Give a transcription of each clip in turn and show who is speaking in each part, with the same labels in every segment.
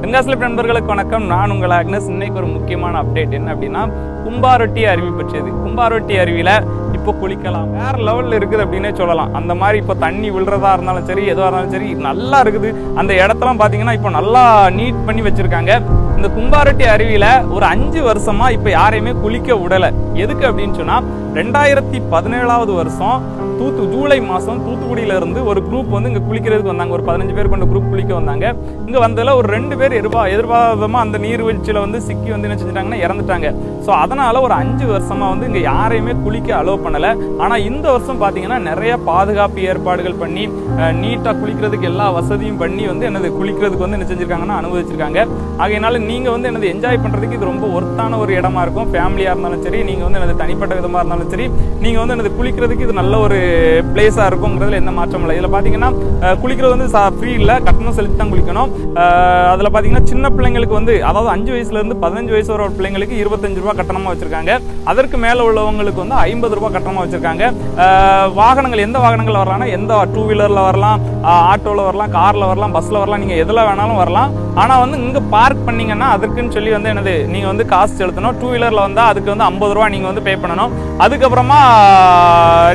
Speaker 1: கங்காஸ்லிப் நண்பர்களுக்கு வணக்கம். நான் உங்கள் ஆக்னஸ். இன்னைக்கு ஒரு முக்கியமான அப்டேட் என்ன அப்படின்னா, கும்பாரொட்டி அருவி பற்றியது. கும்பாரொட்டி அருவியில இப்போ குளிக்கலாம், வேற லெவல்ல இருக்குது அப்படின்னே சொல்லலாம். அந்த மாதிரி இப்போ தண்ணி விழுறதா இருந்தாலும் சரி, எதுவாக இருந்தாலும் சரி, நல்லா இருக்குது. அந்த இடத்தெல்லாம் பார்த்தீங்கன்னா இப்போ நல்லா நீட் பண்ணி வச்சிருக்காங்க. இந்த கும்பாரொட்டி அருவியில ஒரு 5 வருஷமா இப்ப யாரையுமே குளிக்க விடல. எதுக்கு அப்படின்னு சொன்னா, 2017 வருஷம் ஜூலை மாசம் தூத்துக்குடியில இருந்து ஒரு குரூப் வந்து இங்க குளிக்கிறதுக்கு வந்தாங்க. ஒரு 15 பேர் கொண்ட குரூப் குளிக்க வந்தாங்க. இங்க வந்ததுல ஒரு 2 பேர் எதிர்பாராதமா அந்த நீர்வீழ்ச்சியில வந்து சிக்கி வந்து என்ன செஞ்சிட்டாங்கன்னா இறந்துட்டாங்க. ஸோ அதனால ஒரு 5 வருஷமா வந்து இங்க யாரையுமே குளிக்க அலோவ் பண்ணல. ஆனா இந்த வருஷம் பாத்தீங்கன்னா நிறைய பாதுகாப்பு ஏற்பாடுகள் பண்ணி நீட்டா குளிக்கிறதுக்கு எல்லா வசதியும் பண்ணி வந்து என்னது குளிக்கிறதுக்கு வந்து என்ன செஞ்சிருக்காங்கன்னா அனுமதிச்சிருக்காங்க. ஆகையினால நீங்க வந்து என்னது என்ஜாய் பண்றதுக்கு இது ரொம்ப ஒர்த்தான ஒரு இடமா இருக்கும். ஃபேமிலியா இருந்தாலும் சரி, நீங்க வந்து என்னது தனிப்பட்ட விதமா இருந்தாலும் சரி, நீங்க வந்து என்னது குளிக்கிறதுக்கு இது நல்ல ஒரு பிளேஸா இருக்கும்ங்கிறதுல எந்த மாற்றம் இல்லை. இதுல பாத்தீங்கன்னா குளிக்கிறது வந்து ஃப்ரீ இல்ல, கட்டணம் செலுத்தி தான் குளிக்கணும். அதுல பாத்தீங்கன்னா சின்ன பிள்ளைங்களுக்கு வந்து, அதாவது 5 வயசுல இருந்து 15 வயசு வர பிள்ளைங்களுக்கு 25 ரூபாய் கட்டணமா வச்சிருக்காங்க. அதற்கு மேல உள்ளவங்களுக்கு வந்து 50 ரூபாய் கட்டணமா வச்சிருக்காங்க. வாகனங்கள் எந்த வாகனங்கள் வரலாம்னா, எந்த 2 வீலர்ல வரலாம், ஆட்டோல வரலாம், கார்ல வரலாம், பஸ்ல வரலாம், நீங்க எதுல வேணாலும் வரலாம். ஆனா வந்து இங்க பார்க் பண்ணீங்கன்னா அதுக்குன்னு சொல்லி வந்து என்னது நீங்க வந்து காசு செலுத்தணும். 2 வீலர்ல வந்தா அதுக்கு வந்து 50 ரூபாய் நீங்க வந்து பே பண்ணணும். அதுக்கப்புறமா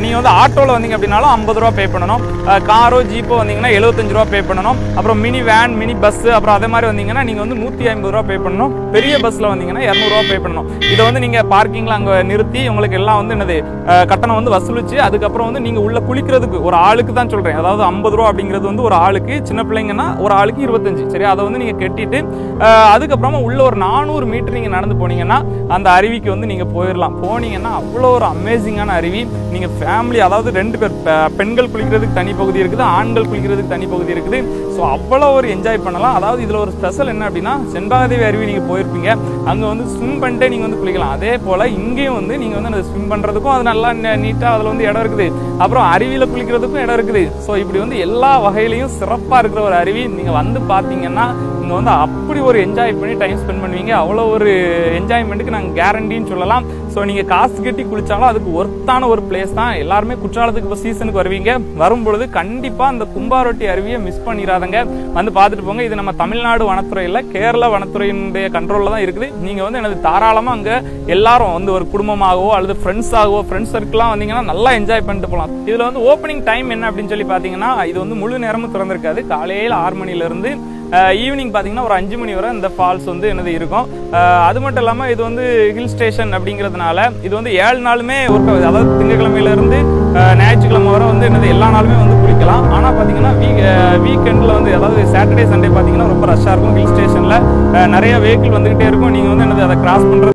Speaker 1: நீங்க வந்து ஆட்டோல வந்தீங்க அப்படின்னாலும் 50 ரூபாய் பே பண்ணணும். காரோ ஜீப்போ வந்தீங்கன்னா 75 ரூபாய் பே பண்ணணும். அப்புறம் மினி வேன், மினி பஸ், அப்புறம் அதே மாதிரி வந்தீங்கன்னா நீங்க வந்து 150 ரூபாய் பே பண்ணணும். பெரிய பஸ்ல வந்தீங்கன்னா 200 ரூபாய் பே பண்ணணும். இதை வந்து நீங்க பார்க்கிங்ல அங்க நிறுத்தி உங்களுக்கு எல்லாம் வந்து என்னது கட்டணம் வந்து வசூலிச்சு, அதுக்கப்புறம் வந்து நீங்க உள்ள குளிக்கிறதுக்கு ஒரு ஆளுக்கு தான் சொல்றேன். அதாவது 50 ரூபாய் அப்படிங்கிறது வந்து ஒரு ஆளுக்கு, சின்ன பிள்ளைங்கன்னா ஒரு ஆளுக்கு 25. சரி, அதை வந்து நீங்க கட்டிட்டு அதுக்கப்புறமா உள்ள ஒரு 400 மீட்டர் நீங்க நடந்து போனீங்கன்னா அந்த அருவிக்கு வந்து நீங்க போயிடலாம். போனீங்கன்னா அவ்வளோ ஒரு அமேசிங்கான அருவி. நீங்க ஃபேமிலி, அதாவது 2 பேர், பெண்கள் குளிக்கிறதுக்கு தனி பகுதி இருக்குது, ஆண்கள் குளிக்கிறதுக்கு தனி பகுதி இருக்குது. ஸோ அவ்வளோ ஒரு என்ஜாய் பண்ணலாம். அதாவது இதுல ஒரு ஸ்பெஷல் என்ன அப்படின்னா, செண்பாகதேவி அருவி நீங்க போயிருப்பீங்க, அங்க வந்து ஸ்விம் பண்ணிட்டே நீங்க வந்து குளிக்கலாம். அதே போல இங்கேயும் வந்து நீங்க வந்து அந்த ஸ்விம் பண்றதுக்கும் அது நல்லா நீட்டா அதுல வந்து இடம் இருக்குது. அப்புறம் அருவியில குளிக்கிறதுக்கும் இடம் இருக்குது. ஸோ இப்படி வந்து எல்லா வகையிலையும் சிறப்பா இருக்கிற ஒரு அருவி. நீங்க வந்து பாத்தீங்கன்னா இங்க வந்து அப்படி ஒரு என்ஜாய் பண்ணி டைம் ஸ்பெண்ட் பண்ணுவீங்க. அவ்வளோ ஒரு என்ஜாய்மெண்ட்டுக்கு நாங்கள் கேரண்டின்னு சொல்லலாம். ஸோ நீங்கள் காசு கட்டி குளிச்சாலும் அதுக்கு ஒர்த்தான ஒரு பிளேஸ் தான். எல்லாருமே குற்றாலத்துக்கு இப்போ சீசனுக்கு வருவீங்க. வரும்பொழுது கண்டிப்பாக அந்த கும்பாரொட்டி அருவியை மிஸ் பண்ணிடாதங்க, வந்து பார்த்துட்டு போங்க. இது நம்ம தமிழ்நாடு வனத்துறை இல்லை, கேரளா வனத்துறையினுடைய கண்ட்ரோலில் தான் இருக்குது. நீங்கள் வந்து எனது தாராளமாக அங்கே எல்லாரும் வந்து ஒரு குடும்பமாகவோ அல்லது ஃப்ரெண்ட்ஸாகவோ, ஃப்ரெண்ட்ஸ் சர்க்கிளாக வந்தீங்கன்னா நல்லா என்ஜாய் பண்ணிட்டு போகலாம். இதில் வந்து ஓப்பனிங் டைம் என்ன அப்படின்னு சொல்லி பார்த்தீங்கன்னா, இது வந்து முழு நேரமும் திறந்திருக்காது. காலையில் 6 மணிலேருந்து ஈவினிங் பார்த்தீங்கன்னா ஒரு 5 மணி வரை இந்த ஃபால்ஸ் வந்து என்னது இருக்கும். அது மட்டும் இல்லாமல் இது வந்து ஹில் ஸ்டேஷன் அப்படிங்கிறதுனால இது வந்து 7 நாளுமே ஒர்க் ஆகுது. அதாவது திங்கட்கிழமையிலேருந்து ஞாயிற்றுக்கிழமை வரை வந்து என்னது எல்லா நாளுமே வந்து குளிக்கலாம். ஆனால் பார்த்தீங்கன்னா வீக்கெண்டில் வந்து, அதாவது சாட்டர்டே சண்டே பார்த்தீங்கன்னா ரொம்ப ரஷ்ஷாக இருக்கும். ஹில் ஸ்டேஷனில் நிறைய வெஹிக்கிள் வந்துகிட்டே இருக்கும். நீங்கள் வந்து என்னது அதை கிராஸ் பண்ணுறது